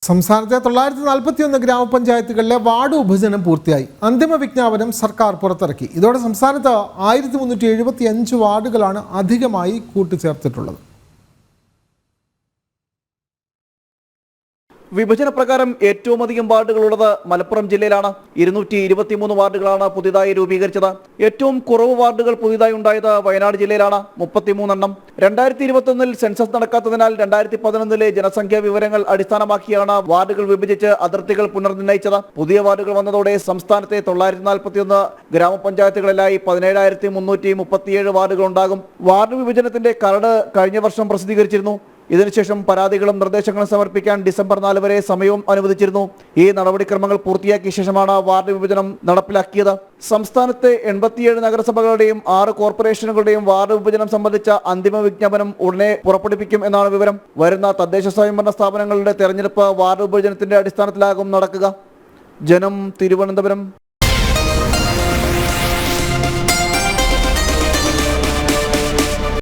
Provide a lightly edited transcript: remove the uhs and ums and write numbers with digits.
സംസ്ഥാനത്തെ 941 ഗ്രാമപഞ്ചായത്തുകളിലെ വാർഡ് വിഭജനം പൂർത്തിയായി. അന്തിമ വിജ്ഞാപനം സർക്കാർ പുറത്തിറക്കി. ഇതോടെ സംസ്ഥാനത്ത് 1375 വാർഡുകളാണ് അധികമായി കൂട്ടിച്ചേർത്തിട്ടുള്ളത്. വിഭജന പ്രകാരം ഏറ്റവും അധികം വാർഡുകളുള്ളത് മലപ്പുറം ജില്ലയിലാണ്. 223 വാർഡുകളാണ് പുതിയതായി രൂപീകരിച്ചത്. ഏറ്റവും കുറവ് വാർഡുകൾ പുതിയതായി ഉണ്ടായത് വയനാട് ജില്ലയിലാണ്, 33 എണ്ണം. 2021 സെൻസസ് നടക്കാത്തതിനാൽ 2011 ജനസംഖ്യാ വിവരങ്ങൾ അടിസ്ഥാനമാക്കിയാണ് വാർഡുകൾ വിഭജിച്ച് അതിർത്തികൾ പുനർനിർണയിച്ചത്. പുതിയ വാർഡുകൾ വന്നതോടെ സംസ്ഥാനത്തെ 941 ഗ്രാമപഞ്ചായത്തുകളിലായി 17,337 വാർഡുകൾ ഉണ്ടാകും. വാർഡ് വിഭജനത്തിന്റെ കരട് കഴിഞ്ഞ വർഷം പ്രസിദ്ധീകരിച്ചിരുന്നു. ഇതിനുശേഷം പരാതികളും നിർദ്ദേശങ്ങളും സമർപ്പിക്കാൻ ഡിസംബർ 4 വരെ സമയവും അനുവദിച്ചിരുന്നു. ഈ നടപടിക്രമങ്ങൾ പൂർത്തിയാക്കിയ ശേഷമാണ് വാർഡ് വിഭജനം നടപ്പിലാക്കിയത്. സംസ്ഥാനത്തെ 87 നഗരസഭകളുടെയും 6 കോർപ്പറേഷനുകളുടെയും വാർഡ് വിഭജനം സംബന്ധിച്ച അന്തിമ വിജ്ഞാപനം ഉടനെ പുറപ്പെടുവിക്കും എന്നാണ് വിവരം. വരുന്ന തദ്ദേശ സ്വയംഭരണ സ്ഥാപനങ്ങളുടെ തെരഞ്ഞെടുപ്പ് വാർഡ് വിഭജനത്തിന്റെ അടിസ്ഥാനത്തിലാകും നടക്കുക. ജനം, തിരുവനന്തപുരം.